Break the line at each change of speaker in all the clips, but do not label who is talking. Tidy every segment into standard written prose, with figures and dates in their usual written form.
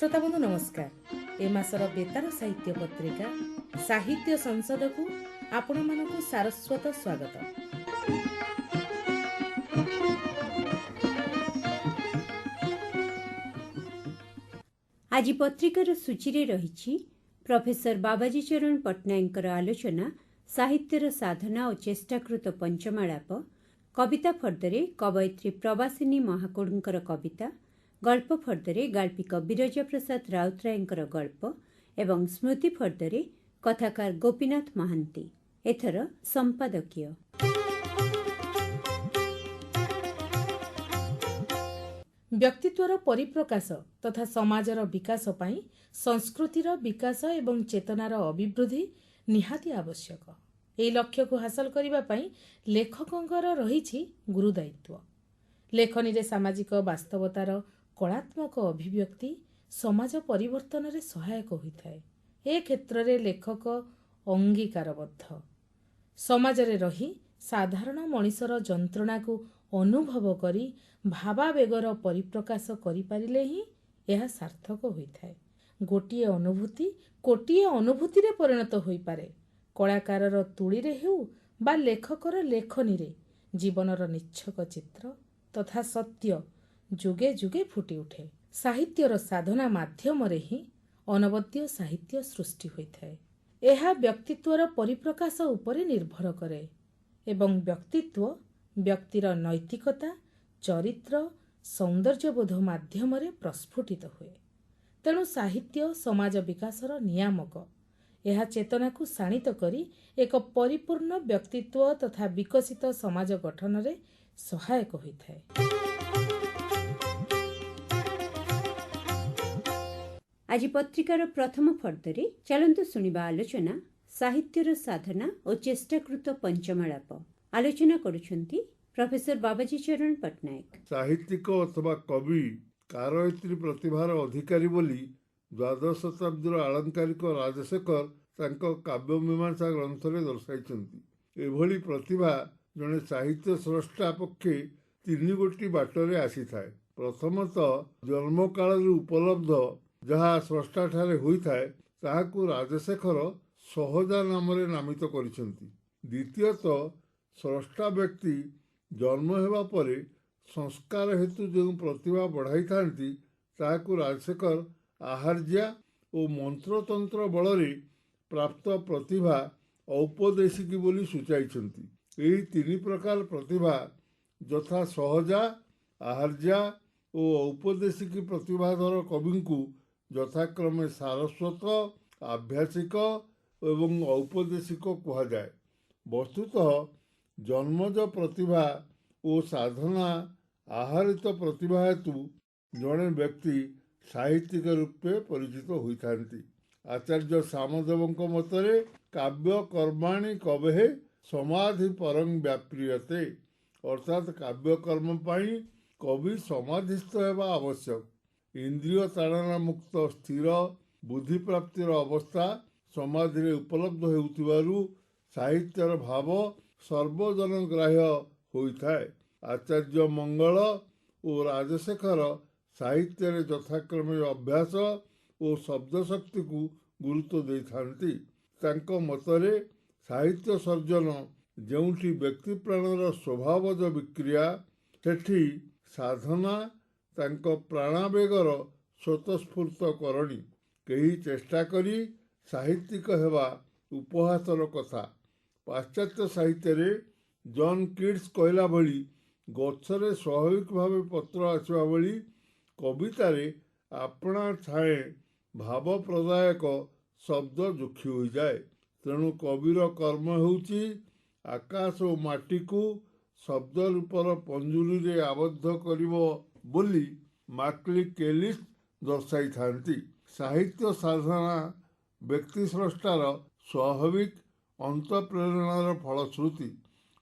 श्रोता बंधु नमस्कार। ए मासर बेतार साहित्य पत्रिका साहित्य संसद को आपण मानकु सारस्वत स्वागत।
आज पत्रिकार सूची रही प्रोफेसर बाबाजी चरण पट्टनायक आलोचना साहित्यर साधना और चेष्टाकृत पंचमालाप, कविता फर्दरे कवयित्री प्रवासिनी महाकोड़कर कविता, गल्प फर्दरे गाल्पिक बिरजा प्रसाद राउतरायଙ୍କର गल्प एवं स्मृति फर्दरे कथाकार गोपीनाथ महांती। एथर संपादकीय।
व्यक्तित्वर परिप्रकाश तथा समाजर विकास पाई संस्कृतिर विकास एवं चेतनार अभिवृद्धि निहाती आवश्यक। एही लक्ष्य को हासिल करिबा पाई लेखकंकर रहिछि गुरुदायित्व। लेखनी रे सामाजिक वास्तवतार कलात्मक अभिव्यक्ति समाज परिवर्तन रे सहायक होइथाय। ए क्षेत्र रे लेखक अंगीकारबद्ध। समाज रे रही साधारण मनिषर जंत्रणा को अनुभव करी भावावेगर परिप्रकाश करि पारिले ही यह सार्थक होइथाय। गोटिए अनुभूति कोटिए अनुभूति रे परिणत होई पारे। कलाकारर तुली रे हेउ बा लेखकर लेखनी रे जीवनर निच्छक चित्र तथा सत्य जुगे जुगे फुटी उठे। साहित्यर साधना माध्यम रे ही अनवद्य साहित्य सृष्टि होइथाय। एहा व्यक्तित्वर परिप्रकाश उपरे निर्भर करे एवं व्यक्तित्व व्यक्तिर नैतिकता चरित्र सौंदर्यबोध माध्यम रे प्रस्फुटित हुए। तेणु साहित्य समाज विकासर नियामक। यह चेतना को शाणित करी एक परिपूर्ण व्यक्तित्व तथा विकसित समाज गठन रे सहायक होइथाय।
आज पत्रिकार प्रथम फर्दरे चलंतु सुनिबा आलोचना साहित्यर साधना और चेष्टाकृत पंचमालाप। आलोचना करुछंती प्रोफेसर बाबाजी चरण पट्टनायक।
साहित्यिक अथवा कवि कारयित्री प्रतिभार अधिकारी बोली द्वादश शताब्दीर आलंकारिक राजशेखर तांको काव्य मीमांसा ग्रंथ रे दर्शाइछंती। एभली प्रतिभा जने साहित्य स्रष्टा पक्षे तीन गोटी बाटरे आसी थाए। प्रथमतः जन्म काल उपलब्ध जहा स्रष्टा ठारे होई थाए ताहाकू राजशेखर सहजा नाम रे नामित करिसंती। द्वितीयतः स्रष्टा व्यक्ति जन्म हेबा परे संस्कार हेतु जो प्रतिभा बढ़ाई थांती ताहाकू राजशेखर आहार्या और मंत्रतंत्र बलरे प्राप्त प्रतिभा औपदेशिकी बोली सूचाइछंती। एही तीन प्रकार प्रतिभा यथा सहजा आहार्या और औपदेशिकी प्रतिभाधर कवि को यथाक्रमे सारस्वत आभ्यासिक एवं औपदेशिक कहा जाए। वस्तुतः जन्मज प्रतिभा और साधना आहारित प्रतिभा हेतु जड़े व्यक्ति साहित्यिक रूपे परिचित होइथांती। आचार्य सामदेवଙ୍କ मतरे काव्य कर्माणि कवेः समाधि परं व्याप्रियते। अर्थात काव्य कर्म पाई कवि समाधिस्थ हेबा आवश्यक। इंद्रिय ताड़ना मुक्त स्थिर बुद्धि प्राप्तिर अवस्था समाधि रे उपलब्ध हेउतिबारु साहित्यर भाव सर्वजनग्राह्य होइथाय। आचार्य मंगल और राजशेखर साहित्य रे यथाक्रमे अभ्यास और शब्द शक्ति को गुरुत्व देइथांती। तांको मतरे साहित्य सर्जन जेउठी व्यक्ति प्राणर स्वभावज विक्रिया सेठी साधना तांको प्राणावेगर स्वतस्फूर्त करणी। कही चेष्टा करी साहित्यिक हेबा उपहासर कथा। पाश्चात्य साहित्य रे जॉन किट्स कहला भली गछरे स्वाभाविक भावे पत्र आसवा भली कवितारे आपणा छाए भाव प्रदायक शब्द जोखी हो जाए। तेणु कविर कर्म होउची आकाश और माटी को शब्द रूपर पंजुली रे आबद्ध करिवो बोली मार्कली केलिस दर्शाई थांती। साहित्य साधना व्यक्ति स्रष्टार स्वाभाविक अंतप्रेरणार फलश्रुति।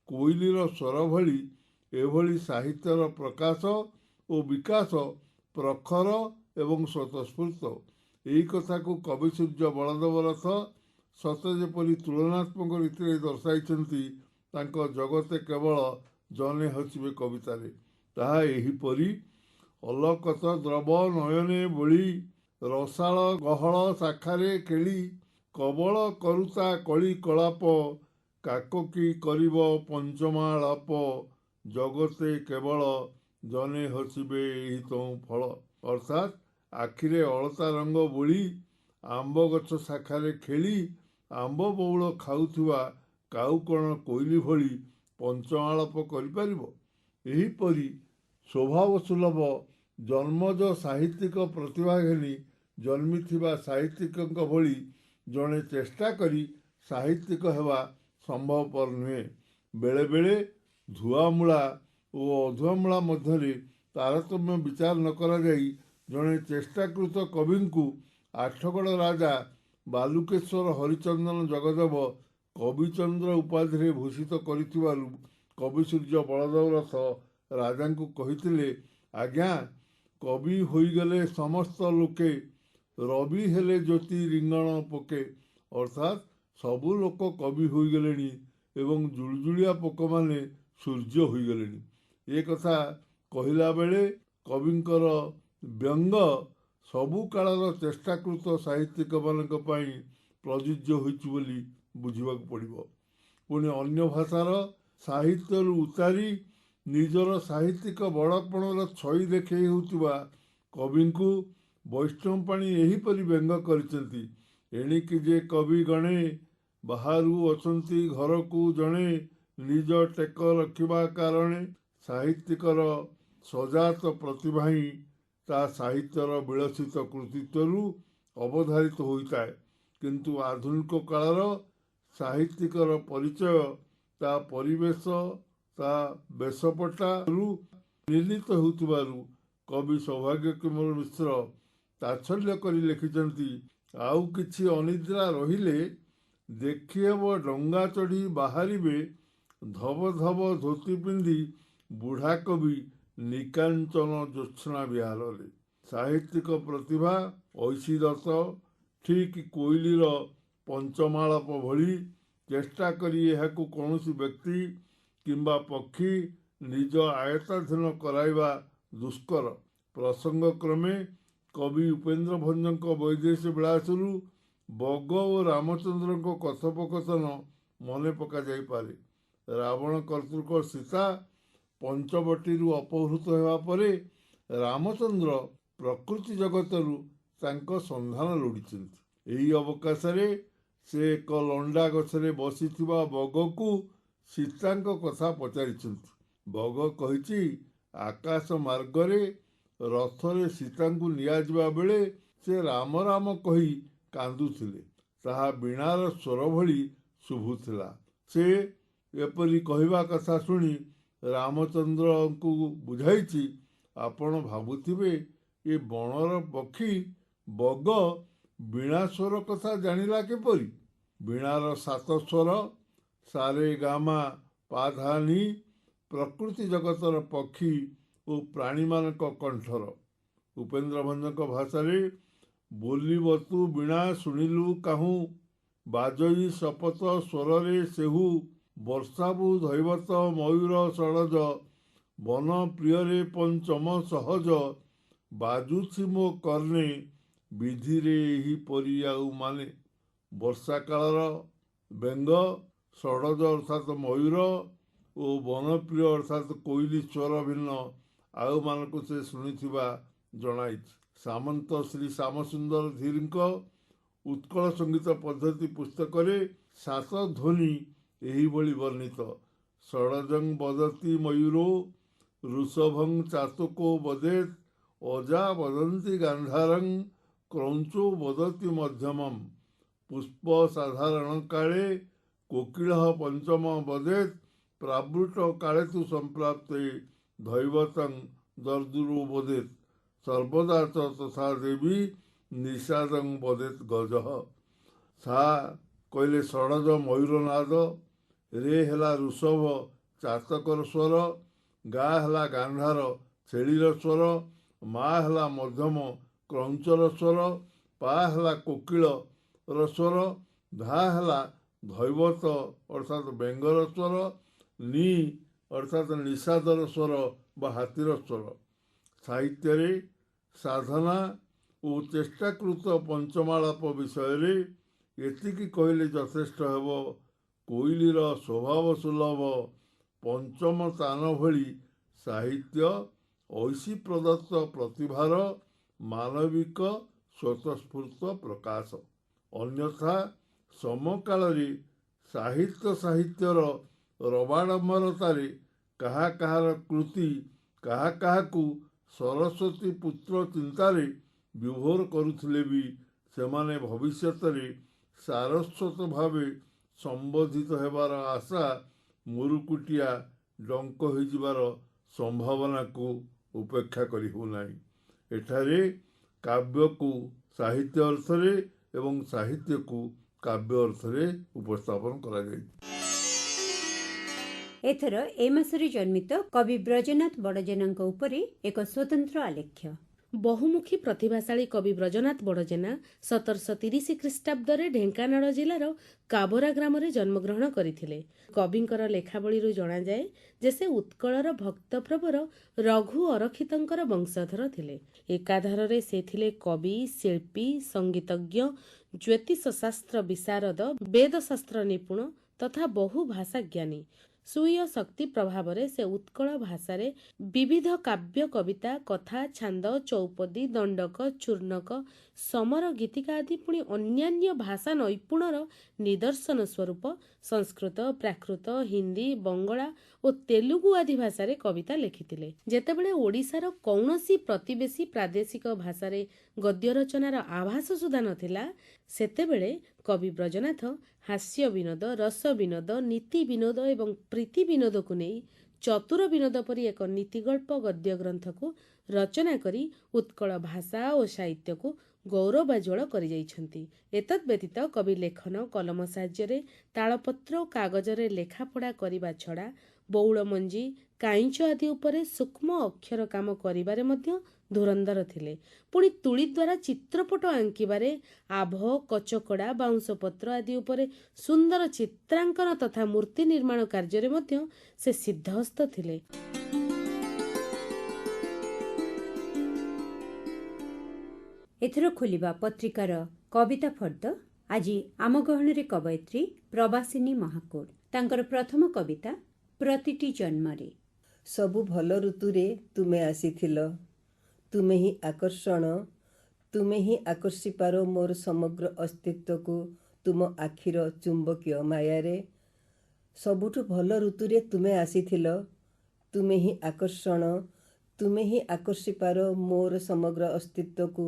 कोइलीर स्वर भली एभली साहित्यर प्रकाश और विकास प्रखर एवं स्वतस्फूर्त। यही कथा को कवि सूर्य बलदेव रथ सते जेपरी तुलनात्मक रीति दर्शाई जगते केवल जने हसिबे कवितारे ताहा एहीपरि अलकत द्रव नयने बोली ରସାଳ ଗହଳ ଶାଖାରେ ଖେଳି କବଳ କରୁତା କଳି କଳାପ କାକକି କରିବ ପଞ୍ଚମାଳାପ ଜଗତେ କେବଳ ଜନେ ହସିବେ ଏହି ତୋ ଫଳ। ଅର୍ଥାତ୍ ଆଖିରେ ଅଳତା ରଙ୍ଗ ବୋଳି ଆମ୍ବ ଗଛ ଶାଖାରେ ଖେଳି ଆମ୍ବ ବଉଳ ଖାଉଥିବା କାଉ କଣ କୋଇଲି ଭଳି ପଞ୍ଚମାଳାପ କରିପାରିବ? ଏହିପରି ସ୍ୱଭାବ ସୁଲଭ ଜନ୍ମଜ ସାହିତ୍ୟିକ ପ୍ରତିଭା ଘେନି ଜନ୍ମିଥିବା ସାହିତ୍ୟିକଙ୍କ ଭଳି ଜଣେ ଚେଷ୍ଟା କରି ସାହିତ୍ୟିକ ହେବା ସମ୍ଭବପର ନୁହେଁ। ବେଳେବେଳେ ଧୁଆମୂଳା ଓ ଅଧୁଆମୂଳା ମଧ୍ୟରେ ତାରତମ୍ୟ ବିଚାର ନ କରାଯାଇ ଜଣେ ଚେଷ୍ଟାକୃତ କବିଙ୍କୁ ଆଠଗଡ଼ ରାଜା ବାଲୁକେଶ୍ୱର ହରିଚନ୍ଦନ ଜଗଦେବ କବିଚନ୍ଦ୍ର ଉପାଧିରେ ଭୂଷିତ କରିଥିବାରୁ କବିସୂର୍ଯ୍ୟ ବଳଦେବ ରଥ ରାଜାଙ୍କୁ କହିଥିଲେ, ଆଜ୍ଞା, କବି ହୋଇଗଲେ ସମସ୍ତ ଲୋକେ, ରବି ହେଲେ ଜ୍ୟୋତି ରିଙ୍ଗଣ ପୋକେ। ଅର୍ଥାତ୍ ସବୁ ଲୋକ କବି ହୋଇଗଲେଣି ଏବଂ ଜୁଳୁଜୁଳିଆ ପୋକମାନେ ସୂର୍ଯ୍ୟ ହୋଇଗଲେଣି। ଏ କଥା କହିଲା ବେଳେ କବିଙ୍କର ବ୍ୟଙ୍ଗ ସବୁ କାଳର ଚେଷ୍ଟାକୃତ ସାହିତ୍ୟିକମାନଙ୍କ ପାଇଁ ପ୍ରଯୁଜ୍ୟ ହୋଇଛି ବୋଲି ବୁଝିବାକୁ ପଡ଼ିବ। ପୁଣି ଅନ୍ୟ ଭାଷାର ସାହିତ୍ୟରୁ ଉତାରି ନିଜର ସାହିତ୍ୟିକ ବଡ଼ପଣର ଛଇ ଦେଖେଇ ହେଉଥିବା କବିଙ୍କୁ ବୈଷ୍ଣବ ପାଣି ଏହିପରି ବ୍ୟଙ୍ଗ କରିଛନ୍ତି। ଏଣିକି ଯେ କବି ଗଣେ ବାହାରୁ ଅଛନ୍ତି ଘରକୁ ଜଣେ ନିଜ ଟେକ ରଖିବା କାରଣେ। ସାହିତ୍ୟିକର ସଜାତ ପ୍ରତିଭା ହିଁ ତା ସାହିତ୍ୟର ବିଳସିତ କୃତିତ୍ୱରୁ ଅବଧାରିତ ହୋଇଥାଏ। କିନ୍ତୁ ଆଧୁନିକ କାଳର ସାହିତ୍ୟିକର ପରିଚୟ ତା ପରିବେଶ, ତା ବେଶପଟାରୁ ନିର୍ଣ୍ଣିତ ହେଉଥିବାରୁ କବି ସୌଭାଗ୍ୟ କମଳ ମିଶ୍ର ତାଚ୍ଛଲ୍ୟ କରି ଲେଖିଛନ୍ତି, ଆଉ କିଛି ଅନିଦ୍ରା ରହିଲେ ଦେଖିହେବ ଡଙ୍ଗା ଚଢ଼ି ବାହାରିବେ ଧବ ଧବ ଧୋତି ପିନ୍ଧି ବୁଢ଼ା କବି ନିକାଞ୍ଚନ ଜ୍ୟୋତ୍ସ୍ନା ବିହାରରେ। ସାହିତ୍ୟିକ ପ୍ରତିଭା ଐଶୀ ଦତ୍ତ ଠିକ୍ କୋଇଲିର ପଞ୍ଚମାଳାପ ଭଳି ଚେଷ୍ଟା କରି ଏହାକୁ କୌଣସି ବ୍ୟକ୍ତି କିମ୍ବା ପକ୍ଷୀ ନିଜ ଆୟତ୍ତାଧୀନ କରାଇବା ଦୁଷ୍କର। ପ୍ରସଙ୍ଗକ୍ରମେ କବି ଉପେନ୍ଦ୍ର ଭଞ୍ଜଙ୍କ ବୈଦେହୀ ବିଳାସରୁ ବଗ ଓ ରାମଚନ୍ଦ୍ରଙ୍କ କଥୋପକଥନ ମନେ ପକାଯାଇପାରେ। ରାବଣ କର୍ତ୍ତୃକ ସୀତା ପଞ୍ଚବଟୀରୁ ଅପହୃତ ହେବା ପରେ ରାମଚନ୍ଦ୍ର ପ୍ରକୃତି ଜଗତରୁ ତାଙ୍କ ସନ୍ଧାନ ଲୋଡ଼ିଛନ୍ତି। ଏହି ଅବକାଶରେ ସେ ଏକ ଲଣ୍ଡା ଗଛରେ ବସିଥିବା ବଗକୁ ସୀତାଙ୍କ କଥା ପଚାରିଛନ୍ତି। ବଗ କହିଛି, ଆକାଶ ମାର୍ଗରେ ରଥରେ ସୀତାଙ୍କୁ ନିଆଯିବା ବେଳେ ସେ ରାମ ରାମ କହି କାନ୍ଦୁଥିଲେ। ତାହା ବୀଣାର ସ୍ୱର ଭଳି ଶୁଭୁଥିଲା। ସେ ଏପରି କହିବା କଥା ଶୁଣି ରାମଚନ୍ଦ୍ରଙ୍କୁ ବୁଝାଇଛି, ଆପଣ ଭାବୁଥିବେ ଏ ବଣର ପକ୍ଷୀ ବଗ ବୀଣା ସ୍ୱର କଥା ଜାଣିଲା କିପରି? ବୀଣାର 7 ସ୍ୱର ସାରେ ଗାମା ପା ଧା ନି ପ୍ରକୃତି ଜଗତର ପକ୍ଷୀ ଓ ପ୍ରାଣୀମାନଙ୍କ କଣ୍ଠର। ଉପେନ୍ଦ୍ର ଭଞ୍ଜଙ୍କ ଭାଷାରେ ବୋଲିବ ତୁ ବୀଣା ଶୁଣିଲୁ କାହୁଁ ବାଜଇ ଶପଥ ସ୍ୱରରେ ସେହୁ ବର୍ଷାବୁ ଧୈବତ ମୟୂର ଷଡ଼ଜ ବନ ପ୍ରିୟରେ ପଞ୍ଚମ ସହଜ ବାଜୁଛି ମୋ କର୍ଣ୍ଣେ ବିଧିରେ ଏହିପରି ଆଉ ମାନେ। ବର୍ଷା କାଳର ବ୍ୟଙ୍ଗ, ଷଡ଼ଜ ଅର୍ଥାତ୍ ମୟୂର ଓ ବନପ୍ରିୟ ଅର୍ଥାତ୍ କୋଇଲି ସ୍ୱର ଭିନ୍ନ ଆଉମାନଙ୍କୁ ସେ ଶୁଣିଥିବା ଜଣାଇଛି। ସାମନ୍ତ ଶ୍ରୀ ଶ୍ୟାମସୁନ୍ଦର ଧୀରଙ୍କ ଉତ୍କଳ ସଙ୍ଗୀତ ପଦ୍ଧତି ପୁସ୍ତକରେ 7 ଧ୍ୱନି ଏହିଭଳି ବର୍ଣ୍ଣିତ। ଷଡ଼ଜଂ ବଦତି ମୟୂରୋ ଋଷଭଂ ଚାତକୋ ବଦେତ୍ ଅଜା ବଦନ୍ତି ଗାନ୍ଧାରଂ କ୍ରୌଞ୍ଚୋ ବଦତି ମଧ୍ୟମମ୍ ପୁଷ୍ପ ସାଧାରଣ କାଳେ କୋକିଳଃ ପଞ୍ଚମ ବଦେତ୍ ପ୍ରାବୃଟ କାଳେ ତୁ ସମ୍ପ୍ରାପ୍ତେ ଧୈବତଂ ଦର୍ଦୁରୋ ବଦେତ୍ ସର୍ବଦା ତଥା ଦେବୀ ନିଷାଦଂ ବଦେତ୍ ଗଜଃ। ସା କହିଲେ ଷଡ଼ଜ ମୟୂର ନାଦ, ରେ ହେଲା ଋଷଭ ଚାତକର ସ୍ୱର, ଗା ହେଲା ଗାନ୍ଧାର ଛେଳିର ସ୍ୱର, ମା ହେଲା ମଧ୍ୟମ କ୍ରୌଞ୍ଚର ସ୍ୱର, ପା ହେଲା କୋକିଳର ସ୍ୱର, ଧା ହେଲା ଧୈବତ ଅର୍ଥାତ୍ ବେଙ୍ଗର ସ୍ୱର, ନି ଅର୍ଥାତ୍ ନିଷାଦର ସ୍ୱର ବା ହାତୀର ସ୍ୱର। ସାହିତ୍ୟରେ ସାଧନା ଓ ଚେଷ୍ଟାକୃତ ପଞ୍ଚମାଳାପ ବିଷୟରେ ଏତିକି କହିଲେ ଯଥେଷ୍ଟ ହେବ। କୋଇଲିର ସ୍ୱଭାବ ସୁଲଭ ପଞ୍ଚମ ସ୍ଥାନ ଭଳି ସାହିତ୍ୟ ଐଶୀ ପ୍ରଦତ୍ତ ପ୍ରତିଭାର ମାନବିକ ସ୍ୱତଃସ୍ଫୂର୍ତ୍ତ ପ୍ରକାଶ। ଅନ୍ୟଥା ସମକାଳରେ ସାହିତ୍ୟର ରବାଡମ୍ବରତାରେ କାହାର କୃତି କାହାକୁ ସରସ୍ୱତୀ ପୁତ୍ର ଚିନ୍ତାରେ ବିଭୋର କରୁଥିଲେ ବି ସେମାନେ ଭବିଷ୍ୟତରେ ସାରସ୍ୱତ ଭାବେ ସମ୍ବୋଧିତ ହେବାର ଆଶା ମୁରୁକୁଟିଆ ଡଙ୍କ ହୋଇଯିବାର ସମ୍ଭାବନାକୁ ଉପେକ୍ଷା କରି ହେଉନାହିଁ। ଏଠାରେ କାବ୍ୟକୁ ସାହିତ୍ୟ ଅର୍ଥରେ ଏବଂ ସାହିତ୍ୟକୁ କାବ୍ୟ ଅର୍ଥରେ ଉପସ୍ଥାପନ କରାଯାଇଛି।
ଏଥର ଏ ମାସରେ ଜନ୍ମିତ କବି ବ୍ରଜନାଥ ବଡ଼ଜେନାଙ୍କ ଉପରେ ଏକ ସ୍ୱତନ୍ତ୍ର ଆଲେଖ୍ୟ।
ବହୁମୁଖୀ ପ୍ରତିଭାଶାଳୀ କବି ବ୍ରଜନାଥ ବଡ଼ଜେନା 1730 ଖ୍ରୀଷ୍ଟାବ୍ଦରେ ଢେଙ୍କାନାଳ ଜିଲ୍ଲାର କାବରା ଗ୍ରାମରେ ଜନ୍ମଗ୍ରହଣ କରିଥିଲେ। କବିଙ୍କର ଲେଖାବଳୀରୁ ଜଣାଯାଏ ଯେ ସେ ଉତ୍କଳର ଭକ୍ତପ୍ରବର ରଘୁ ଅରକ୍ଷିତଙ୍କର ବଂଶଧର ଥିଲେ। ଏକାଧାରରେ ସେ ଥିଲେ କବି, ଶିଳ୍ପୀ, ସଙ୍ଗୀତଜ୍ଞ, ଜ୍ୟୋତିଷଶାସ୍ତ୍ର ବିଶାରଦ, ବେଦଶାସ୍ତ୍ର ନିପୁଣ ତଥା ବହୁ ଭାଷାଜ୍ଞାନୀ। ସ୍ୱୀୟ ଶକ୍ତି ପ୍ରଭାବରେ ସେ ଉତ୍କଳ ଭାଷାରେ ବିବିଧ କାବ୍ୟ, କବିତା, କଥା, ଛାନ୍ଦ, ଚୌପଦୀ, ଦଣ୍ଡକ, ଚୂର୍ଣ୍ଣକ, ସମର, ଗୀତିକା ଆଦି ପୁଣି ଅନ୍ୟାନ୍ୟ ଭାଷା ନୈପୁଣ୍ୟର ନିଦର୍ଶନ ସ୍ୱରୂପ ସଂସ୍କୃତ, ପ୍ରାକୃତ, ହିନ୍ଦୀ, ବଙ୍ଗଳା ଓ ତେଲୁଗୁ ଆଦି ଭାଷାରେ କବିତା ଲେଖିଥିଲେ। ଯେତେବେଳେ ଓଡ଼ିଶାର କୌଣସି ପ୍ରତିବେଶୀ ପ୍ରାଦେଶିକ ଭାଷାରେ ଗଦ୍ୟ ରଚନାର ଆଭାସ ସୁଦ୍ଧା ନଥିଲା, ସେତେବେଳେ କବି ବ୍ରଜନାଥ ହାସ୍ୟ ବିନୋଦ, ରସ ବିନୋଦ, ନୀତି ବିନୋଦ ଏବଂ ପ୍ରୀତି ବିନୋଦକୁ ନେଇ ଚତୁର ବିନୋଦ ପରି ଏକ ନୀତିଗଳ୍ପ ଗଦ୍ୟ ଗ୍ରନ୍ଥକୁ ରଚନା କରି ଉତ୍କଳ ଭାଷା ଓ ସାହିତ୍ୟକୁ ଗୌରବାଜ୍ୱଳ କରିଯାଇଛନ୍ତି। ଏତଦ୍ ବ୍ୟତୀତ କବି ଲେଖନ କଲମ ସାହାଯ୍ୟରେ ତାଳପତ୍ର ଓ କାଗଜରେ ଲେଖାପଢ଼ା କରିବା ଛଡ଼ା ବଉଳ ମଞ୍ଜି, କାଇଁଚ ଆଦି ଉପରେ ସୂକ୍ଷ୍ମ ଅକ୍ଷର କାମ କରିବାରେ ମଧ୍ୟ ଧୁରନ୍ଧର ଥିଲେ। ପୁଣି ତୁଳି ଦ୍ୱାରା ଚିତ୍ରପଟ ଆଙ୍କିବାରେ ଆଭ, କଚକଡ଼ା, ବାଉଁଶପତ୍ର ଆଦି ଉପରେ ସୁନ୍ଦର ଚିତ୍ରାଙ୍କନ ତଥା ମୂର୍ତ୍ତି ନିର୍ମାଣ କାର୍ଯ୍ୟରେ ମଧ୍ୟ ସେ ସିଦ୍ଧହସ୍ତ ଥିଲେ।
ଏଥର ଖୋଲିବା ପତ୍ରିକାର କବିତା ଫର୍ଦ୍ଦ। ଆଜି ଆମ ଗହଣରେ କବୟିତ୍ରୀ ପ୍ରବାସିନୀ ମହାକୁଡ଼। ତାଙ୍କର ପ୍ରଥମ କବିତା ପ୍ରତିଟି ଜନ୍ମରେ।
ସବୁ ଭଲ ଋତୁରେ ତୁମେ ଆସିଥିଲ, ତୁମେ ହିଁ ଆକର୍ଷଣ, ତୁମେ ହିଁ ଆକର୍ଷିପାର ମୋର ସମଗ୍ର ଅସ୍ତିତ୍ୱକୁ ତୁମ ଆଖିର ଚୁମ୍ବକୀୟ ମାୟାରେ। ସବୁଠୁ ଭଲ ଋତୁରେ ତୁମେ ଆସିଥିଲ, ତୁମେ ହିଁ ଆକର୍ଷଣ, ତୁମେ ହିଁ ଆକର୍ଷିପାର ମୋର ସମଗ୍ର ଅସ୍ତିତ୍ୱକୁ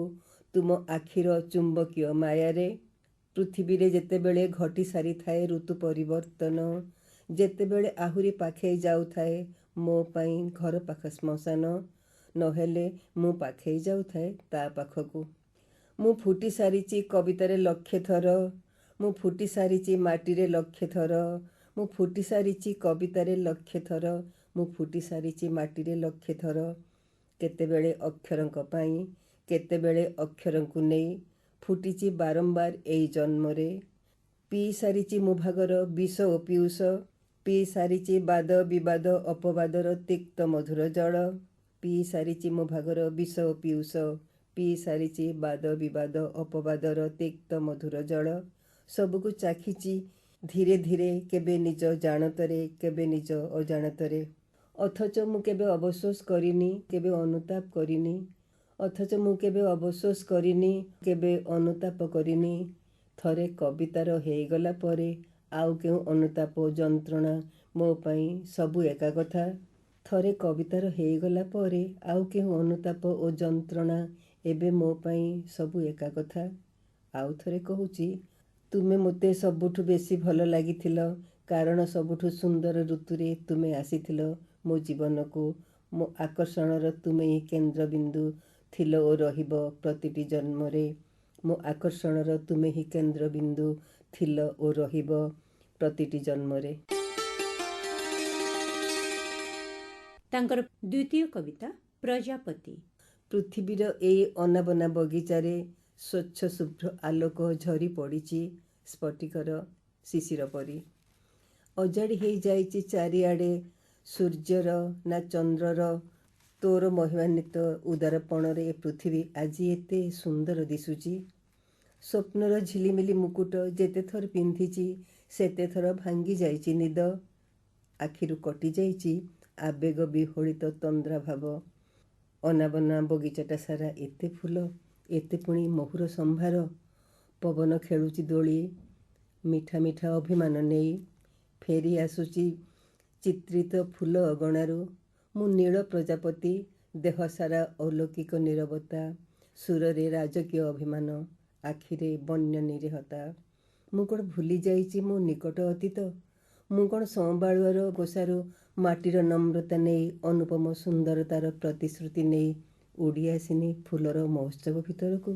ତୁମ ଆଖିର ଚୁମ୍ବକୀୟ ମାୟାରେ। ପୃଥିବୀରେ ଯେତେବେଳେ ଘଟି ସାରିଥାଏ ଋତୁ ପରିବର୍ତ୍ତନ, ଯେତେବେଳେ ଆହୁରି ପାଖେଇ ଯାଉଥାଏ ମୋ ପାଇଁ ଘର ପାଖ ଶ୍ମଶାନ, ନହେଲେ ମୁଁ ପାଖେଇ ଯାଉଥାଏ ତା ପାଖକୁ। ମୁଁ ଫୁଟି ସାରିଛି କବିତାରେ ଲକ୍ଷେ ଥର, ମୁଁ ଫୁଟି ସାରିଛି ମାଟିରେ ଲକ୍ଷେ ଥର, ମୁଁ ଫୁଟି ସାରିଛି କବିତାରେ ଲକ୍ଷେ ଥର, ମୁଁ ଫୁଟି ସାରିଛି ମାଟିରେ ଲକ୍ଷେ ଥର। କେତେବେଳେ ଅକ୍ଷରଙ୍କ ପାଇଁ, କେତେବେଳେ ଅକ୍ଷରଙ୍କୁ ନେଇ ଫୁଟିଛି ବାରମ୍ବାର ଏଇ ଜନ୍ମରେ। ପିଇ ସାରିଛି ମୋ ଭାଗର ବିଷ ଓ ପିୟୁଷ, ପିଇ ସାରିଛି ବାଦ ବିବାଦ ଅପବାଦର ତିକ୍ତ ମଧୁର ଜଳ। ପିଇ ସାରିଛି ମୋ ଭାଗର ବିଷ ଓ ପିୟୁଷ, ପିଇ ସାରିଛି ବାଦ ବିବାଦ ଅପବାଦର ତିକ୍ତ ମଧୁର ଜଳ। ସବୁକୁ ଚାଖିଛି ଧୀରେ ଧୀରେ, କେବେ ନିଜ ଜାଣତରେ, କେବେ ନିଜ ଅଜାଣତରେ। ଅଥଚ ମୁଁ କେବେ ଅବସୋଷ କରିନି, କେବେ ଅନୁତାପ କରିନି। ଅଥଚ ମୁଁ କେବେ ଅବସୋଷ କରିନି, କେବେ ଅନୁତାପ କରିନି। ଥରେ କବିତାର ହେଇଗଲା ପରେ ଆଉ କେଉଁ ଅନୁତାପ ଯନ୍ତ୍ରଣା ମୋ ପାଇଁ ସବୁ ଏକା କଥା। ଥରେ କବିତାର ହେଇଗଲା ପରେ ଆଉ କେଉଁ ଅନୁତାପ ଓ ଯନ୍ତ୍ରଣା ଏବେ ମୋ ପାଇଁ ସବୁ ଏକା କଥା। ଆଉ ଥରେ କହୁଛି, ତୁମେ ମୋତେ ସବୁଠୁ ବେଶୀ ଭଲ ଲାଗିଥିଲ, କାରଣ ସବୁଠୁ ସୁନ୍ଦର ଋତୁରେ ତୁମେ ଆସିଥିଲ ମୋ ଜୀବନକୁ। ମୋ ଆକର୍ଷଣର ତୁମେ ହିଁ କେନ୍ଦ୍ରବିନ୍ଦୁ ଥିଲ ଓ ରହିବ ପ୍ରତିଟି ଜନ୍ମରେ। ମୋ ଆକର୍ଷଣର ତୁମେ ହିଁ କେନ୍ଦ୍ରବିନ୍ଦୁ ଥିଲ ଓ ରହିବ ପ୍ରତିଟି ଜନ୍ମରେ।
ତାଙ୍କର ଦ୍ୱିତୀୟ କବିତା ପ୍ରଜାପତି।
ପୃଥିବୀର ଏଇ ଅନାବନା ବଗିଚାରେ ସ୍ୱଚ୍ଛ ଶୁଭ୍ର ଆଲୋକ ଝରି ପଡ଼ିଛି ସ୍ଫଟିକର ଶିଶିର ପରି। ଅଜାଡ଼ି ହେଇଯାଇଛି ଚାରିଆଡ଼େ ସୂର୍ଯ୍ୟର ନା ଚନ୍ଦ୍ରର ତୋର ମହିମାନ୍ୱିତ ଉଦାରପଣରେ ଏ ପୃଥିବୀ ଆଜି ଏତେ ସୁନ୍ଦର ଦିଶୁଛି। ସ୍ୱପ୍ନର ଝିଲିମିଲି ମୁକୁଟ ଯେତେ ଥର ପିନ୍ଧିଛି ସେତେ ଥର ଭାଙ୍ଗି ଯାଇଛି ନିଦ। ଆଖିରୁ କଟିଯାଇଛି ଆବେଗ ବିହଳିତ ତନ୍ଦ୍ରାଭାବ। ଅନାବନା ବଗିଚାଟା ସାରା ଏତେ ଫୁଲ, ଏତେ ପୁଣି ମହୁର ସମ୍ଭାର। ପବନ ଖେଳୁଛି ଦୋଳି, ମିଠା ମିଠା ଅଭିମାନ ନେଇ। ଫେରି ଆସୁଛି ଚିତ୍ରିତ ଫୁଲ ଅଗଣାରୁ। ମୁଁ ନୀଳ ପ୍ରଜାପତି, ଦେହ ସାରା ଅଲୌକିକ ନୀରବତା, ସୁରରେ ରାଜକୀୟ ଅଭିମାନ, ଆଖିରେ ବନ୍ୟ ନିରୀହତା। ମୁଁ କ'ଣ ଭୁଲି ଯାଇଛି ମୋ ନିକଟ ଅତୀତ? ମୁଁ କ'ଣ ସମ୍ବାଳୁଆର ଗୋସାରୁ ମାଟିର ନମ୍ରତା ନେଇ, ଅନୁପମ ସୁନ୍ଦରତାର ପ୍ରତିଶ୍ରୁତି ନେଇ ଉଡ଼ି ଆସିନି ଫୁଲର ମହୋତ୍ସବ ଭିତରକୁ?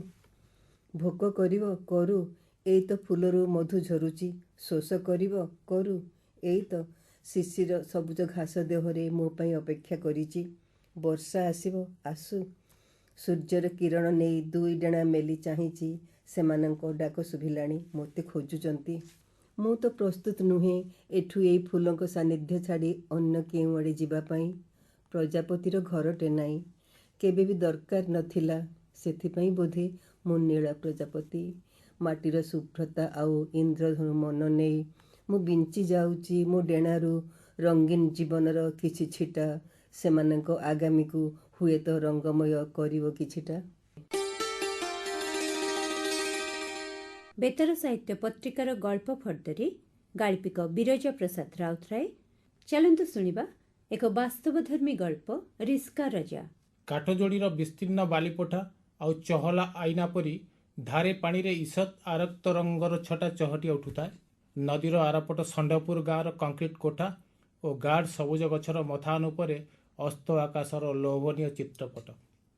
ଭୋକ କରିବ କରୁ, ଏଇ ତ ଫୁଲରୁ ମଧୁ ଝରୁଛି। ଶୋଷ କରିବ କରୁ, ଏଇ ତ ଶିଶିର ସବୁଜ ଘାସ ଦେହରେ ମୋ ପାଇଁ ଅପେକ୍ଷା କରିଛି। ବର୍ଷା ଆସିବ ଆସୁ। ସୂର୍ଯ୍ୟର କିରଣ ନେଇ ଦୁଇ ଡେଣା ମେଲି ଚାହିଁଛି। ସେମାନଙ୍କ ଡାକ ଶୁଭିଲାଣି, ମୋତେ ଖୋଜୁଛନ୍ତି। ମୁଁ ତ ପ୍ରସ୍ତୁତ ନୁହେଁ ଏଠୁ ଏଇ ଫୁଲଙ୍କ ସାନ୍ନିଧ୍ୟ ଛାଡ଼ି ଅନ୍ୟ କେଉଁଆଡ଼େ ଯିବା ପାଇଁ। ପ୍ରଜାପତିର ଘରଟେ ନାହିଁ, କେବେ ବି ଦରକାର ନଥିଲା। ସେଥିପାଇଁ ବୋଧେ ମୁଁ ନୀଳ ପ୍ରଜାପତି। ମାଟିର ଶୁଭ୍ରତା ଆଉ ଇନ୍ଦ୍ରଧନୁ ମନ ନେଇ ମୁଁ ବିଞ୍ଚି ଯାଉଛି ମୋ ଡେଣାରୁ ରଙ୍ଗୀନ ଜୀବନର କିଛି ଛିଟା। ସେମାନଙ୍କ ଆଗାମୀକୁ ହୁଏତ ରଙ୍ଗମୟ କରିବ କିଛିଟା।
ବେତାର ସାହିତ୍ୟ ପତ୍ରିକାର ଗଳ୍ପ ଫର୍ଦ୍ଦରେ ଗାଳ୍ପିକ ବିରଜା ପ୍ରସାଦ ରାଉତରାୟ। ଚାଲନ୍ତୁ ଶୁଣିବା ଏକ ବାସ୍ତବଧର୍ମୀ ଗଳ୍ପ ରିସ୍କା ରଜା।
କାଠଯୋଡ଼ିର ବିସ୍ତୀର୍ଣ୍ଣ ବାଲିପୋଠା ଆଉ ଚହଲା ଆଇନା ପରି ଧାରେ ପାଣିରେ ଇଷତ୍ ଆରକ୍ତ ରଙ୍ଗର ଛଟା ଚହଟିଆ ଉଠୁଥାଏ। ନଦୀର ଆରପଟ ଷଣ୍ଢପୁର ଗାଁର କଂକ୍ରିଟ କୋଠା ଓ ଗାଢ଼ ସବୁଜ ଗଛର ମଥାନ ଉପରେ ଅସ୍ତ ଆକାଶର ଲୋଭନୀୟ ଚିତ୍ରପଟ।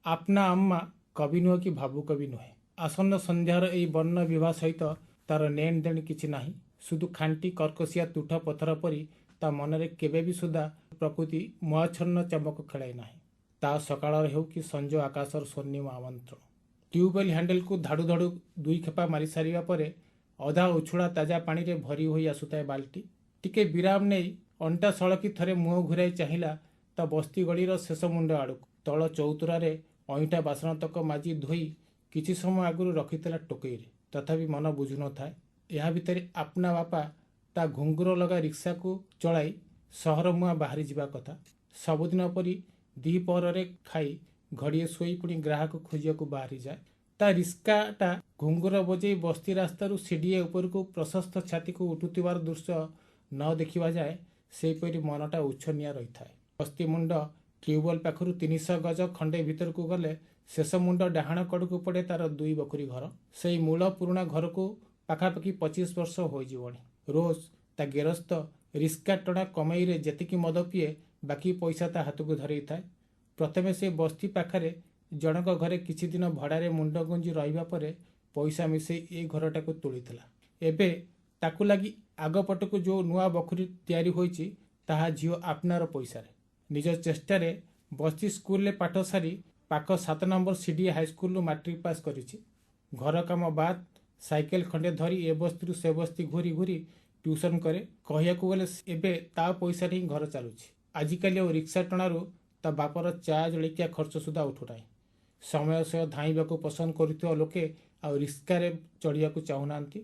ଆପନା ଆମ୍ମା କବି ନୁହେଁ କି ଭାବୁକ ବି ନୁହେଁ। ଆସନ୍ନ ସନ୍ଧ୍ୟାର ଏହି ବର୍ଣ୍ଣ ବିବାହ ସହିତ ତାର ନେଣ ଦେଣ କିଛି ନାହିଁ। শুধু ଖାଣ୍ଟି କର୍କଶିଆ ତୁଠ ପଥର ପରି ତା ମନରେ କେବେ ବି ସୁଦ୍ଧା ପ୍ରକୃତି ମୋହାଚ୍ଛନ୍ନ ଚମକ ଖେଳାଇ ନାହିଁ। ତା ସକାଳର ହେଉ କି ସଞ୍ଜ ଆକାଶର ସ୍ୱର୍ଣ୍ଣିମ ଆମନ୍ତ୍ରଣ। ଟ୍ୟୁବୱେଲ୍ ହ୍ୟାଣ୍ଡେଲକୁ ଧାଡ଼ୁ ଧାଡ଼ୁ ଦୁଇ ଖେପା ମାରି ସାରିବା ପରେ ଅଧା ଉଛୁଳା ତାଜା ପାଣିରେ ଭରି ହୋଇ ଆସୁଥାଏ ବାଲ୍ଟି। ଟିକେ ବିରାମ ନେଇ ଅଣ୍ଟା ସଳକି ଥରେ ମୁହଁ ଘୁରାଇ ଚାହିଁଲା ତା ବସ୍ତି ଗଳିର ଶେଷ ମୁଣ୍ଡ ଆଡ଼କୁ। ତଳ ଚଉତୁରାରେ ଅଇଁଠା ବାସନତକ ମାଜି ଧୋଇ କିଛି ସମୟ ଆଗରୁ ରଖିଥିଲା ଟୋକେଇରେ। ତଥାପି ମନ ବୁଝୁନଥାଏ। ଏହା ଭିତରେ ଆପନା ବାପା ତା ଘୁଙ୍ଗୁର ଲଗା ରିକ୍ସାକୁ ଚଳାଇ ସହର ମୁହାଁ ବାହାରି ଯିବା କଥା। ସବୁଦିନ ପରି ଦ୍ୱିପହରରେ ଖାଇ ଘଡ଼ିଏ ଶୋଇ ପୁଣି ଗ୍ରାହକ ଖୋଜିବାକୁ ବାହାରିଯାଏ। ତା ରିକ୍ସାଟା ଘୁଙ୍ଗୁର ବଜେଇ ବସ୍ତି ରାସ୍ତାରୁ ସିଡ଼ିଏ ଉପରକୁ ପ୍ରଶସ୍ତ ଛାତିକୁ ଉଠୁଥିବାର ଦୃଶ୍ୟ ନ ଦେଖିବା ଯାଏ ସେହିପରି ମନଟା ଉଚ୍ଛନିଆ ରହିଥାଏ। ବସ୍ତି ମୁଣ୍ଡ ଟ୍ୟୁବୱେଲ୍ ପାଖରୁ 300 ଗଜ ଖଣ୍ଡେ ଭିତରକୁ ଗଲେ ଶେଷ ମୁଣ୍ଡ ଡାହାଣ କଡ଼କୁ ପଡ଼େ ତାର 2 ବଖୁରୀ ଘର। ସେଇ ମୂଳ ପୁରୁଣା ଘରକୁ ପାଖାପାଖି 25 ବର୍ଷ ହୋଇଯିବଣି। ରୋଜ ତା ଗେରସ୍ତ ରିକ୍ସା ଟଣା କମେଇରେ ଯେତିକି ମଦ ପିଏ ବାକି ପଇସା ତା ହାତକୁ ଧରେଇଥାଏ। ପ୍ରଥମେ ସେ ବସ୍ତି ପାଖରେ ଜଣଙ୍କ ଘରେ କିଛି ଦିନ ଭଡ଼ାରେ ମୁଣ୍ଡ ଗୁଞ୍ଜି ରହିବା ପରେ ପଇସା ମିଶେଇ ଏ ଘରଟାକୁ ତୋଳିଥିଲା। ଏବେ ତାକୁ ଲାଗି ଆଗପଟକୁ ଯେଉଁ ନୂଆ ବଖୁରୀ ତିଆରି ହୋଇଛି ତାହା ଝିଅ ଆପନାର ପଇସାରେ। ନିଜ ଚେଷ୍ଟାରେ ବସ୍ତି ସ୍କୁଲରେ ପାଠ ସାରି ପାଖ 7 ନମ୍ବର ସିଡିଏ ହାଇସ୍କୁଲରୁ ମାଟ୍ରିକ ପାସ୍ କରିଛି। ଘର କାମ ବାଦ ସାଇକେଲ ଖଣ୍ଡେ ଧରି ଏ ବସ୍ତିରୁ ସେ ବସ୍ତି ଘୁରି ଘୁରି ଟ୍ୟୁସନ୍ କରେ। କହିବାକୁ ଗଲେ ଏବେ ତା ପଇସାରେ ହିଁ ଘର ଚାଲୁଛି। ଆଜିକାଲି ଆଉ ରିକ୍ସା ଟଣାରୁ ତା ବାପର ଚା ଜଳିଖିଆ ଖର୍ଚ୍ଚ ସୁଦ୍ଧା ଉଠୁନାହିଁ। ସମୟ ସହ ଧାଇଁବାକୁ ପସନ୍ଦ କରୁଥିବା ଲୋକେ ଆଉ ରିକ୍ସାରେ ଚଢ଼ିବାକୁ ଚାହୁଁନାହାନ୍ତି।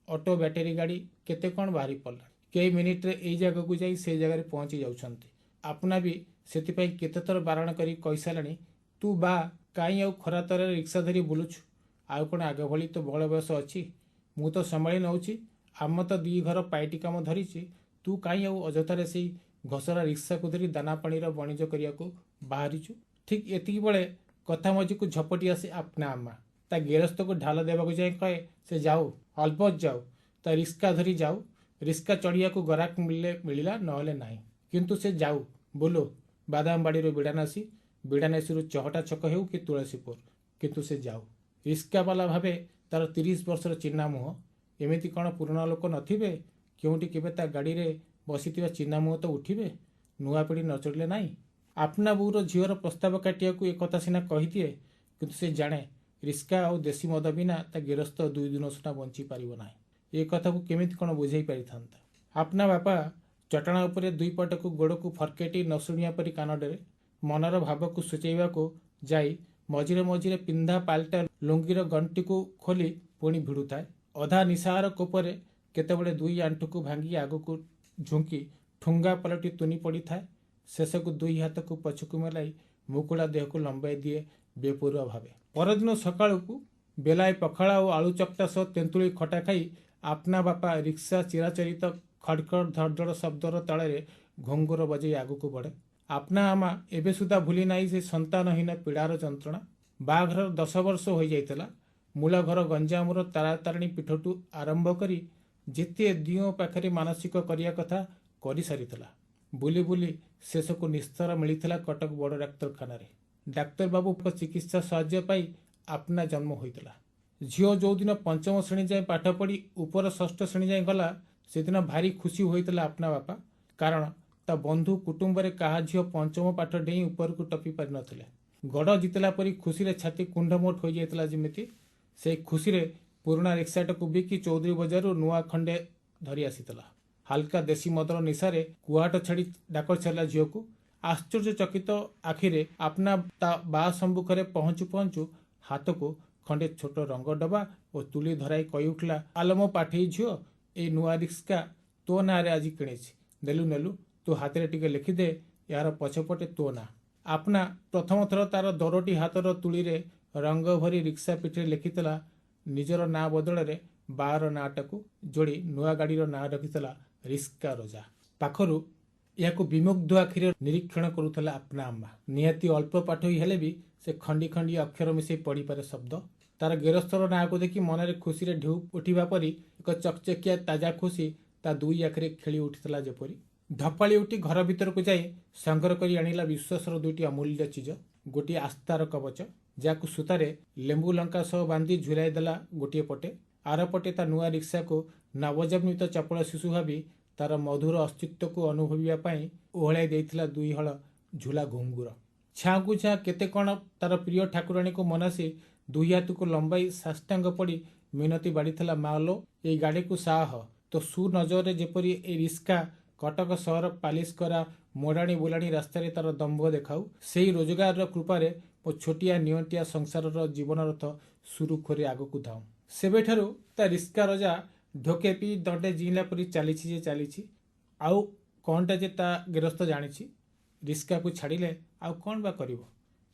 ଅଟୋ ବ୍ୟାଟେରୀ ଗାଡ଼ି କେତେ କ'ଣ ବାହାରି ପଡ଼ିଲାଣି। କେଇ ମିନିଟ୍ରେ ଏଇ ଜାଗାକୁ ଯାଇ ସେ ଜାଗାରେ ପହଞ୍ଚି ଯାଉଛନ୍ତି। ଆପନା ବି ସେଥିପାଇଁ କେତେଥର ବାରଣ କରି କହିସାରିଲାଣି, ତୁ ବା କାହିଁ ଆଉ ଖରା ତରାରେ ରିକ୍ସା ଧରି ବୁଲୁଛୁ? ଆଉ କ'ଣ ଆଗ ଭଳି ତ ବଳ ବୟସ ଅଛି? ମୁଁ ତ ସମ୍ଭାଳି ନେଉଛି। ଆମ ତ 2 ଘର ପାଇଟି କାମ ଧରିଛି। ତୁ କାହିଁ ଆଉ ଅଯଥାରେ ସେଇ ଘସରା ରିକ୍ସାକୁ ଧରି ଦାନା ପାଣିର ବଣିଜ କରିବାକୁ ବାହାରିଛୁ? ଠିକ୍ ଏତିକି ବେଳେ କଥା ମଝିକୁ ଝପଟି ଆସେ ଆପନା ଆମ୍ମା। ତା ଗେରସ୍ତକୁ ଢାଲ ଦେବାକୁ ଯାଇ କହେ, ସେ ଯାଉ, ଅଲବତ୍ ଯାଉ, ତା ରିକ୍ସା ଧରି ଯାଉ। ରିକ୍ସା ଚଢ଼ିବାକୁ ଗରାକ ମିଳିଲେ ମିଳିଲା, ନହେଲେ ନାହିଁ। କିନ୍ତୁ ସେ ଯାଉ, ବୋଲୋ, ବାଦାମବାଡ଼ିରୁ ବିଡ଼ାନାସୀ, ବିଡ଼ାନାସୀରୁ ଚହଟା ଛକ ହେଉ କି ତୁଳସୀପୁର, କିନ୍ତୁ ସେ ଯାଉ। ରିକ୍ସାବାଲା ଭାବେ ତାର 30 ବର୍ଷର ଚିହ୍ନା ମୁହଁ। ଏମିତି କ'ଣ ପୁରୁଣା ଲୋକ ନଥିବେ? କେଉଁଠି କେବେ ତା ଗାଡ଼ିରେ ବସିଥିବା ଚିହ୍ନା ମୁହଁ ତ ଉଠିବେ। ନୂଆ ପିଢ଼ି ନ ଚଢ଼ିଲେ ନାହିଁ। ଆପନା ବୋଉର ଝିଅର ପ୍ରସ୍ତାବ କାଟିବାକୁ ଏ କଥା ସିନା କହିଦିଏ, କିନ୍ତୁ ସେ ଜାଣେ ରିକ୍ସା ଆଉ ଦେଶୀ ମଦ ବିନା ତା ଗେରସ୍ତ 2 ଦିନ ସୁଦ୍ଧା ବଞ୍ଚି ପାରିବ ନାହିଁ। ଏ କଥାକୁ କେମିତି କ'ଣ ବୁଝେଇ ପାରିଥାନ୍ତା। ଆପନା ବାପା ଚଟାଣ ଉପରେ 2 ପଟକୁ ଗୋଡ଼କୁ ଫରକେଟି ନ ଶୁଣିବା ପରି କାନ ଡେରେ। मनर भाव को सूचेवाक जाई मझिरे मझिरे पिंधा पाल्टा लुंगीर गंटी को खोली पुणी भिड़ू थाए। अधा निशार कोपरे केतेबेले दुई आंठू को भांगी आगक झुंकी ठुंगा पलटी तुनी पड़ी थाए। शेष को दुई हाथ को पछकू मेलाई मुकुड़ा देह को लंबाई दिए बेपुरुआ भावे। परदिन सकाळू को बेलाए पखाड़ा और आलू चकटा सह तेंतुली खटा खाई आपना बापा रिक्शा चिराचरित खड़खड़ धड़धड़ शब्दर ताଳରେ घोंगुर बजाई आगक बढ़े। आपना आमा एबे सुधा भूली नाई से संतानहीन पीड़ार जंत्रणा। बाघर 10 वर्ष हो जाइतला। मूल घर गंजामर तारातारिणी पीठटू आरंभ करी जेते दिओ पाखरे मानसिक करिया कथा करि सारितला। बुली बुली शेष को निस्तर मिलिथिला कटक बड़ डाक्तरखाना। डाक्तर बाबू चिकित्सा साहाय्य पाई आपना जन्म होइतला। झियो जो दिन 5म श्रेणी जाए पाठ पढ़ी ऊपर 6ठ श्रेणी जाए गला से दिन भारी खुशी होइतला आपना बापा। कारण ता बंधु कुटुंब रे कहा झियो 5म पाठ डेई ऊपर को टपी पारि नथिले। गड़ जितला परी खुशी रे छाती कुंडमोट हो जाइतला। जेमिति से खुशी रे पुराना रिक्साटा को बिकी चौधरी बजारु नुआ खंडे धरी आसीतला। हालका देशी मदर निशारे कुआट छाड़ी डाकर छाला झियो को। आश्चर्यचकित आखिरे आपना ता बा सम्मुखरे पहुंचु पहुंचु हाथ को खंडे छोट रंग डबा और तुली धराई कही उठला, आलम पाठे झियो ए नुआ रिक्सा तो ना रे आज किणीछि। नेलु नेलु तू हाथ रे टिके लिखिदे यार पछपटे तो ना। आपना प्रथम थर तार दरटी हाथर तुली रे रंग भरी रिक्सा पिठे लिखितला निजर ना बदल रे बार नाटाकू जोड़ी नुआ गाड़ीर ना रखितला रिस्का रजा। पाखरु याकू विमुग्ध आखिरे निरीक्षण करुथला आपना अम्मा। निहाती अल्प पाठोई हेले भी से खंडी खंडी अक्षर मिसई पढ़ी पारे शब्द। तार गेरस्तर ना को देखी मनरे खुशी रे ढेउ उठिबा परी एक चकचकिया ताजा खुशी ता दुई आखिरे खेली उठितला। जेपरी धपाली उठी घर भीतर को जाई संग्रह करी आनिला विश्वासर दुईटी अमूल्य चीज। गोटी आस्थार कवच जाकू सूतारे लेंबू लंका सह बांधी झुलाई देला गोटे पटे। आर पटे ता नुआ रिक्सा को नवजन्मित चपल शिशु भावी तार मधुर अस्तित्व को अनुभविया पाई ओहलाई देइथिला दुई हल झुला घुंगुर। छाँकू छाँ केते कण तार प्रिय ठाकुराणी को मनासी दुई हाथ को लंबाई साष्टांग पड़ी मिनती बाड़ीथिला, मालो ए गाड़ी को साह तो सुनजर जेपरी ए रिस्का कटक सहर पालिश करा मोड़ाणी बुलाणी रास्तार तार दम्भ देखाऊ। से रोजगार कृपारे मो छोटिया नियंटिया संसार जीवन रथ सुरुखुरे आगक धाऊ। सेबेठारु ता रिस्का रजा ढोके पी दंडे जिला परी चलीछि जे चलीछि। आउ कौनटा जे ता गिरस्थ जानिछि। रिस्का को छाड़िले आउ कौन बा करिवो।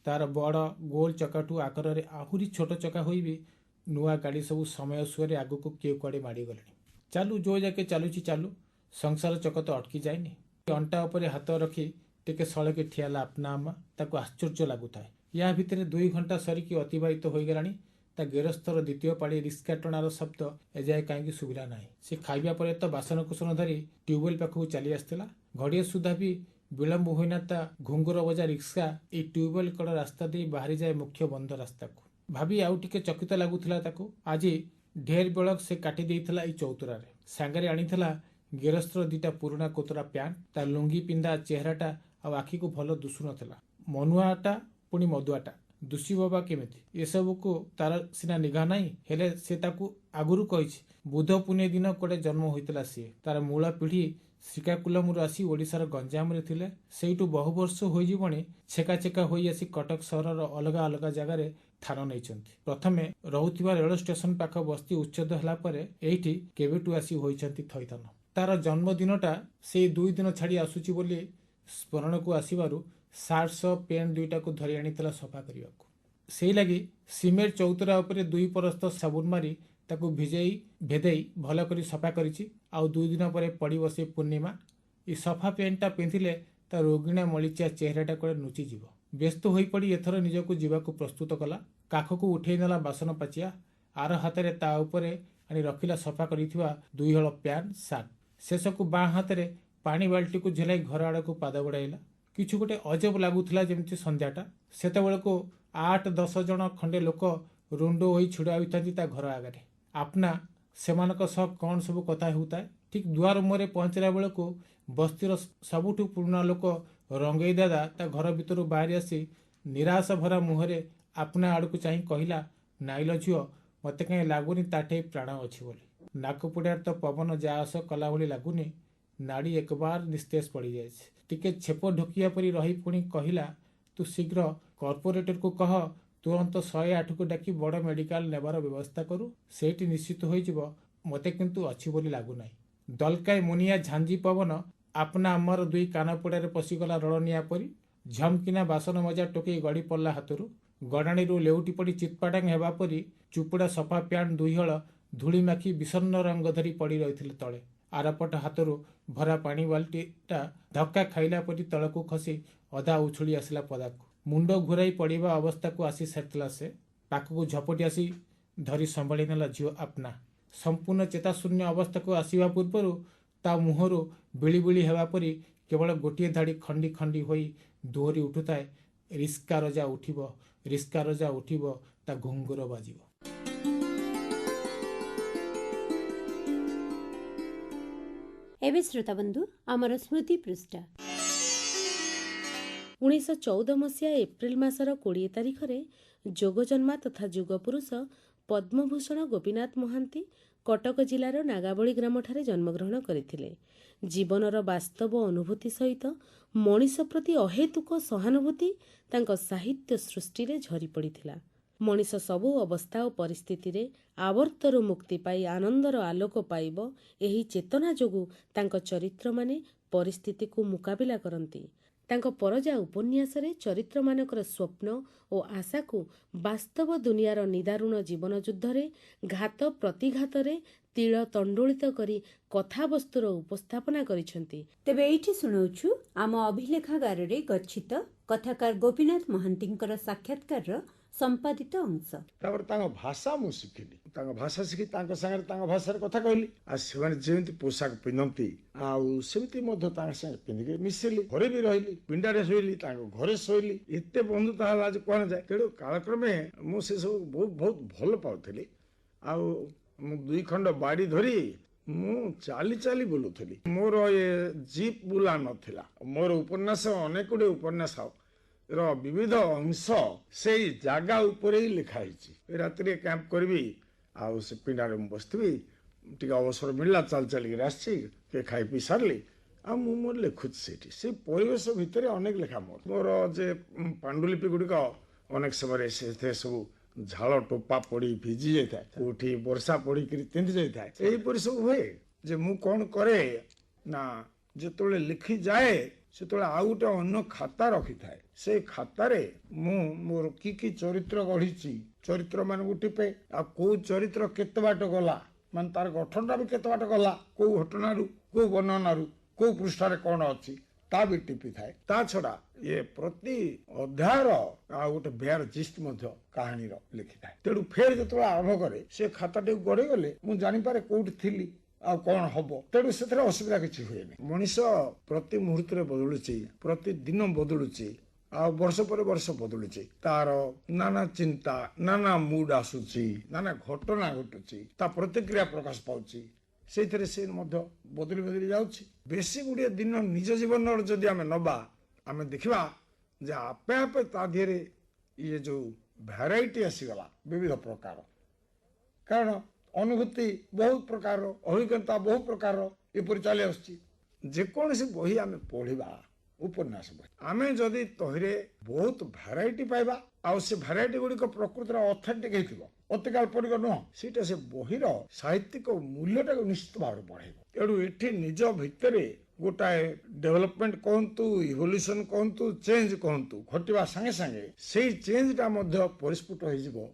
तार बड़ गोल चकाठू आकर आहुरी छोट चका होई भी नुआ गाड़ी सब समय सुरे आगक किए कुआड़े माड़ी गले। चालू जो जाके चालुछि चालू, संसार चक तो अटकी जाएनि। अंटा उपरे हाथ रखी टिके सड़के ठियाला आपना अम्मा। ताको आश्चर्य लागुଥାଏ। या भितर 2 घंटा सरिकी अतिबाहित हो गलानी। ता गेरस्तर द्वितीय पाड़ी रिस्का टणार शब्द एजाए कहीं सुविधा ना। से खाइबा परे तो बासनकुसन धरी ट्यूबवेल पाखक चली आसला। घड़िए सुधा भी विलंब होना ता घुंगुर बजा रिक्सा ए ट्यूबवेल कड़ रास्ता दे बाहरी जाए मुख्य बंद रास्ता को। भाभी आउ टिके चकित लगुला। आज ढेर बेलक से काटी देइथला ए चौतुरारे। सांगरे आनीथला गेरस्तर 2टा पुराना कोतरा प्यांट। तार लुंगी पिंधा चेहराटा आ आखि को भल दुसु नथिला। मनुआटा पुणी मदुआटा दुसी बाबा केमिति ए सब को तार सिना निगाह नाही। हेले से ताकू आगुरु कहिछि बुध पुणे दिन कोडे जन्म होइतला। से तार मूल पीढ़ी श्रीकाकुलम आसी ओडिशार गंजाम रे थिले। सेइटू बहु वर्ष होई जीवणी छेका छेका होई आसी कटक सहरर अलगा अलगा जगार थान नैछंती। प्रथमे रहुथिबा रेल स्टेशन पाख बस्ती उच्छेद हला परे एइठी केबेटू आसी होइछंती थैथन। तार जन्मदिनटा से 2 दिन छाड़ी आसुची बोली स्मरण को आसीबारु सार्स पेन 2टा को धरी आनीला सफा करने से लगी सिमेंट चौतरा उपरे 2 परस्त साबुन मारी ताकू भिजई भेदई भल कर सफा करिछि। आउ 2 दिन पर पड़ी बसे पूर्णिमा। ई सफा पेनटा पिंधिले ता रोगिणा मलिचिया चेहराटा कोड़े नुची जीव। व्यस्त होई पड़ी एथर निजको जीवाको प्रस्तुत कला। काखको उठेई नेला बासन पाचिया। आर हाथरे ता उपरे आनी रखिला सफा करिथिबा 2 हल प्यान सार्ट। शेषकू बाँ हाथरे पानी बाल्टी को झेलाई घर आड़ को पाद बढ़ाइला। किछु गोटे अजब लगुला जमी संध्याटा। सेतेबेले को 8-10 जन खंडे लोक रुंडो होई छिड़ा होइथांती ता घर आगे। आपना सेमानक सह कौन सब कथा होउताए। ठीक दुआर मुहरे पहुंचला बेले को बस्तीर सबुठु पुराना लोक रंगई दादा ता घर भितर बाहरी आसी निराश भरा मुहरे आपना आड़ को चाही कहिला, नाइल झियो मते कहीं लागुनी ताठे प्राण अछि बोली। नाकपुड़ार तो पवन जा आस कला भली लागुनी। नाड़ी एक बार निस्तेज पड़ जाए। टिके छेप ढोकिया परी रही पुणी कहिला, तू शीघ्र कॉर्पोरेटर को कह तुरंत 108 को डाकी बड़ मेडिकल नेबार व्यवस्था करू सेठी निश्चित हो मते किंतु अच्छी बोली लागू नाही। दलकाय मुनिया झांझी पवन आपना आमर दुई कानपोड़ारे पशिगला रड़निया परी झमकिना बासन मजा टोकई गड़ी पड़ला हाथरू गड़ाणी लेउटी पड़ी चितपाटांग हेबा परी चुपुड़ा सफा प्यांट दुईहल धूली माखी विषन्न रंग धरी पड़ी रही तले आरपट हाथरू भरा पानी बाल्टीटा धक्का खाइला परी तलकू खसी अधा उछुली आसला पदाकू मुंड घुराई पड़िबा अवस्था को आसी सारिला से पाखक झपटी आसी धरी संभाड़ी नेला झील आपना संपूर्ण चेताशून्य अवस्था को आसवा पूर्वर ता मुहर बिली बिली हेबा परी केवल गोटे धाड़ी खंडी खंडी होई दोहरी उठुताए रिस्का रजा उठिब ता घुंगुर बाजिब।
एवं श्रोता बंधु आमर स्मृति पृष्ठ
1914 मसीहा एप्रिल मासर 20 तारिखरे जोगजन्मा तथा जुगपुरुष पद्मभूषण गोपीनाथ महांती कटक जिलार नागाबली ग्रामठारे जन्मग्रहण करथिले। जीवनर वास्तव अनुभूति सहित मनीष प्रति अहेतुक सहानुभूति तांको साहित्य सृष्टि रे झरी पड़िथिला। मनीष सबु अवस्था और परिस्थिति रे आवर्तरू मुक्ति पाई आनंदर आलोक पाइब एही चेतना जोगु तांको चरित्र माने परिस्थिति को मुकाबिला करंती। तांको परजा उपन्यास रे चरित्र मानकर स्वप्न और आशा को वास्तव दुनियार निदारुण जीवन युद्ध रे घात प्रतिघात रे तीळ तंडुलित करी कथावस्तुर उपस्थापना करिसेंती।
तेबे एठी सुनाउछु आम अभिलेखागार रे गच्छित कथाकार गोपीनाथ महांतींकर साक्षात्कार संपादित अंश।
भाषा मु शिखिली भाषा शिखी सागर भाषा कथा कहली आ जेमती पोशाक पिंधती आमती पिंधिक मिसिली घरे भी रही पिंडारे शोली घरे शोली एत बंधुता है आज कह जाए तेणु कालक्रमे मुझे सब बहुत भल पाऊली मु 2 खंड बाड़ी धरी मु चाली चाली बुलूली मोर ये जीप बुला नथिला मोर उपन्यास अनेक गुड़े उपन्यास विविध अंश से जगह उपर ही लिखाई राति कैंप करी से पिंडारे बसथी टी अवसर मिलला चल चलिक आसी खाई पी सारे मोर लिखुची से परिवेश भितर अनेक लेखा मोर जे पांडुलिपि गुड़िक अनेक समय से सब झाल टोपा पड़ी भिजी जाए कौटी वर्षा पड़ी तिंधि जाए यहीपर सब हुए जे मु कौन करे ना जो लिखी जाए से आउ गोटे अन्न खाता रखी थाए से खातारे मु मोर की चरित्र गढ़ी चरित्र मान टिपे कौ चरित्र केते बाट गला मान तार गठनटा भी केते बाट गला कौ घटनारू कौ वर्णनारू कौ पृष्ठारे कौन अच्छी ता भी टिपी थाए ता छड़ा ये प्रति अध्यायर आ गोटे बेयर जिस्ट कहानी लिखि थाए तेणु फेर जो आरंभ करे से खाताटी गढ़ी गले मु जानी पारे कोठी थिली आ कौन हम तेणु से असुविधा किसी हुए मनीष प्रति मुहूर्त बदलुची प्रति दिन बदलुची आ वर्ष पर वर्ष बदलुची तार नाना चिंता नाना मूड आसुची नाना घटना घटुची ता प्रतिक्रिया प्रकाश पाउची से बदली बदली जाउची बेसी गुड़िए दिन निज जीवन जदि आम नबा आम देखा जे आपे आपे ता दिहरे ये जो भैराइटी आसीगला विविध प्रकार कारण अनुभूति बहुत प्रकार अभिज्ञता बहुत प्रकार एपरी चली आकोसी बही आम पढ़ा उपन्यास बही आम जदि तहिरे बहुत भैराइटी पाइबा आ से भैराइटी गुड़िक प्रकृतिर ऑथेंटिक होती अति काल्पनिक नुह सीटा से बहीर साहित्यिक मूल्यटा निश्चित भाव बढ़े तेणु ये निज भितर गोटाए डेवलपमेंट कहतु इवोल्यूशन कहतु चेंज कहतु घटवा संगे संगे से चेंजटा परिस्फुट हो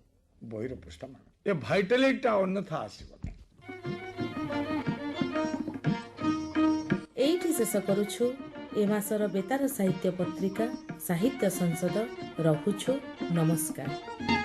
बहीर पृष्ठा मान ये भाइटालिटी अन्यथा आसबनी।
एठी शेष करुछु ए मासर बेतार साहित्य पत्रिका साहित्य संसद रहुछु नमस्कार।